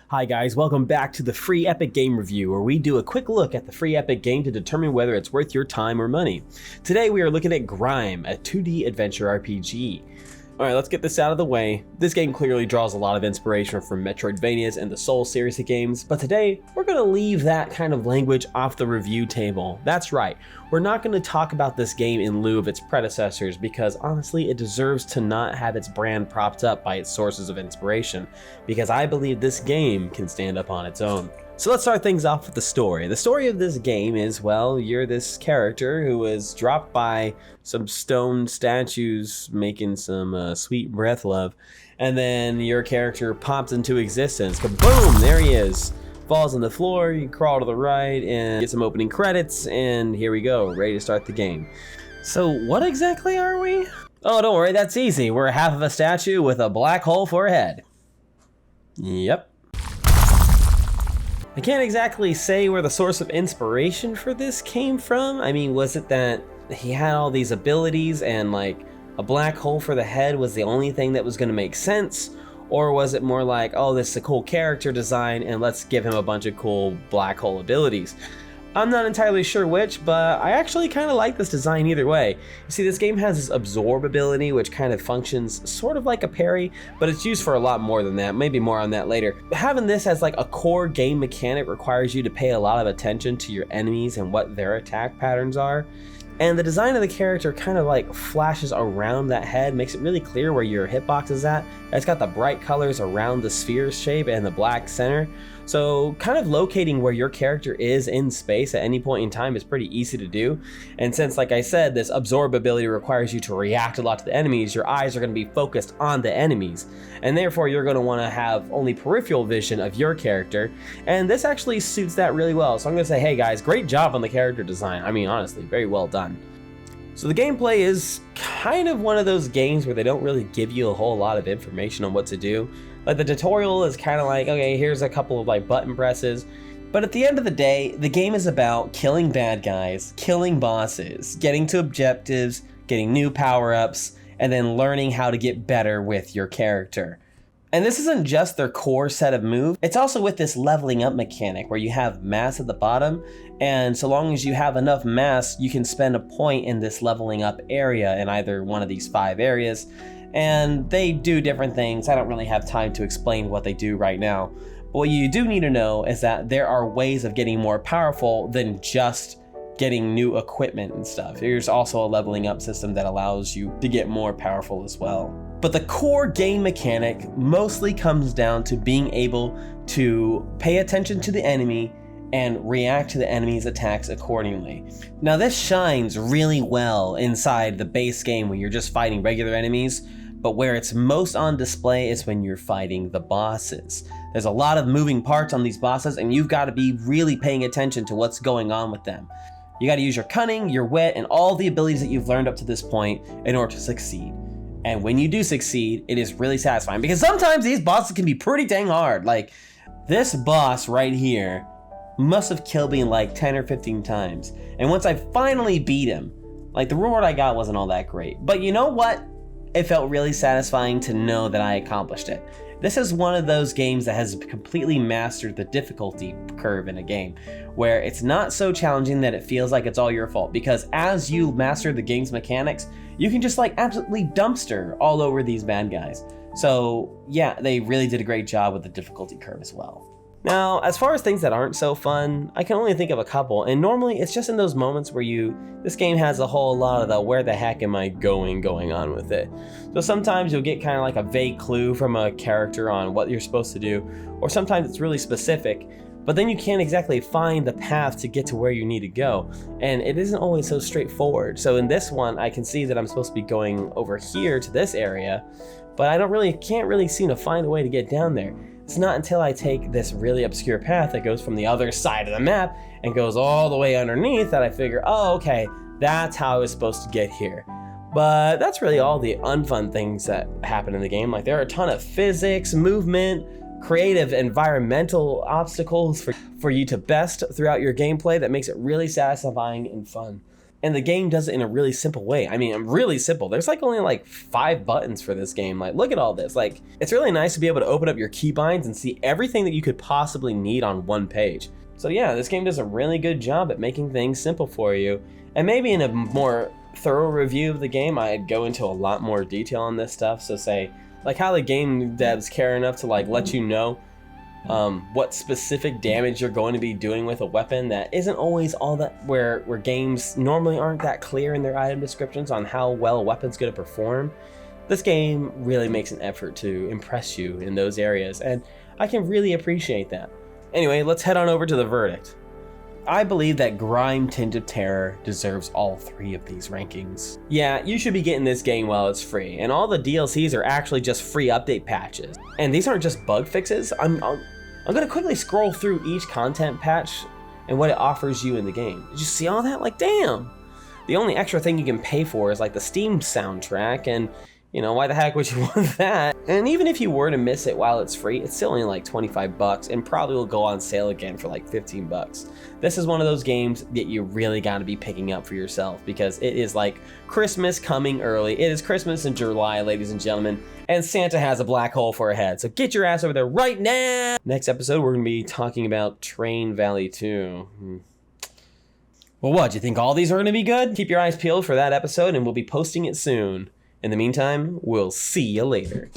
Hi guys, welcome back to the free Epic game review, where we do a quick look at the free Epic game to determine whether it's worth your time or money. Today we are looking at GRIME, a 2D adventure RPG. Alright, let's get this out of the way. This game clearly draws a lot of inspiration from Metroidvanias and the Souls series of games, but today we're going to leave that kind of language off the review table. That's right, we're not going to talk about this game in lieu of its predecessors because honestly it deserves to not have its brand propped up by its sources of inspiration, because I believe this game can stand up on its own. So let's start things off with the story. The story of this game is, well, you're this character who was dropped by some stone statues making some sweet breath love, and then your character pops into existence. Kaboom! There he is. Falls on the floor, you crawl to the right and get some opening credits, and here we go, ready to start the game. So what exactly are we? Oh, don't worry, that's easy. We're half of a statue with a black hole for a head. Yep. I can't exactly say where the source of inspiration for this came from. I mean, was it that he had all these abilities and like a black hole for the head was the only thing that was going to make sense? Or was it more like, oh, this is a cool character design and let's give him a bunch of cool black hole abilities? I'm not entirely sure which, but I actually kind of like this design either way. You see, this game has this absorb ability, which kind of functions sort of like a parry, but it's used for a lot more than that. Maybe more on that later. Having this as like a core game mechanic requires you to pay a lot of attention to your enemies and what their attack patterns are. And the design of the character kind of like flashes around that head, makes it really clear where your hitbox is at. It's got the bright colors around the sphere shape and the black center. So kind of locating where your character is in space at any point in time is pretty easy to do. And since, like I said, this absorb ability requires you to react a lot to the enemies, your eyes are going to be focused on the enemies. And therefore you're going to want to have only peripheral vision of your character. And this actually suits that really well. So I'm going to say, hey guys, great job on the character design. I mean, honestly, very well done. So the gameplay is kind of one of those games where they don't really give you a whole lot of information on what to do. Like the tutorial is kind of like, okay, here's a couple of like button presses. But at the end of the day, the game is about killing bad guys, killing bosses, getting to objectives, getting new power-ups, and then learning how to get better with your character. And this isn't just their core set of moves, it's also with this leveling up mechanic where you have mass at the bottom, and so long as you have enough mass, you can spend a point in this leveling up area in either one of these 5 areas. And they do different things. I don't really have time to explain what they do right now. But what you do need to know is that there are ways of getting more powerful than just getting new equipment and stuff. There's also a leveling up system that allows you to get more powerful as well. But the core game mechanic mostly comes down to being able to pay attention to the enemy and react to the enemy's attacks accordingly. Now this shines really well inside the base game when you're just fighting regular enemies, but where it's most on display is when you're fighting the bosses. There's a lot of moving parts on these bosses and you've got to be really paying attention to what's going on with them. You got to use your cunning, your wit, and all the abilities that you've learned up to this point in order to succeed. And when you do succeed, it is really satisfying because sometimes these bosses can be pretty dang hard. Like this boss right here must have killed me like 10 or 15 times. And once I finally beat him, like the reward I got wasn't all that great. But you know what? It felt really satisfying to know that I accomplished it. This is one of those games that has completely mastered the difficulty curve in a game, where it's not so challenging that it feels like it's all your fault, because as you master the game's mechanics, you can just like absolutely dumpster all over these bad guys. So yeah, they really did a great job with the difficulty curve as well. Now, as far as things that aren't so fun, I can only think of a couple, and normally it's just in those moments where this game has a whole lot of the where the heck am I going on with it. So sometimes you'll get kind of like a vague clue from a character on what you're supposed to do, or sometimes it's really specific, but then you can't exactly find the path to get to where you need to go, and it isn't always so straightforward. So in this one, I can see that I'm supposed to be going over here to this area, but I can't really seem to find a way to get down there. It's not until I take this really obscure path that goes from the other side of the map and goes all the way underneath that I figure, oh, okay, that's how I was supposed to get here. But that's really all the unfun things that happen in the game. Like there are a ton of physics, movement, creative environmental obstacles for you to best throughout your gameplay that makes it really satisfying and fun. And the game does it in a really simple way. I mean, really simple. There's like only like 5 buttons for this game. Like, look at all this. Like, it's really nice to be able to open up your keybinds and see everything that you could possibly need on one page. So yeah, this game does a really good job at making things simple for you. And maybe in a more thorough review of the game, I'd go into a lot more detail on this stuff. So say, like how the game devs care enough to like let you know what specific damage you're going to be doing with a weapon that isn't always all that, where games normally aren't that clear in their item descriptions on how well a weapon's going to perform. This game really makes an effort to impress you in those areas, and I can really appreciate that. Anyway, let's head on over to the verdict. I believe that GRIME Tinge of Terror deserves all 3 of these rankings. Yeah, you should be getting this game while it's free, and all the DLCs are actually just free update patches. And these aren't just bug fixes. I'm gonna quickly scroll through each content patch and what it offers you in the game. Did you see all that? Like, damn! The only extra thing you can pay for is like the Steam soundtrack, and you know, why the heck would you want that? And even if you were to miss it while it's free, it's still only like 25 bucks and probably will go on sale again for like 15 bucks. This is one of those games that you really gotta be picking up for yourself because it is like Christmas coming early. It is Christmas in July, ladies and gentlemen, and Santa has a black hole for a head. So get your ass over there right now! Next episode, we're gonna be talking about Train Valley 2. Well, what, do you think all these are gonna be good? Keep your eyes peeled for that episode and we'll be posting it soon. In the meantime, we'll see you later.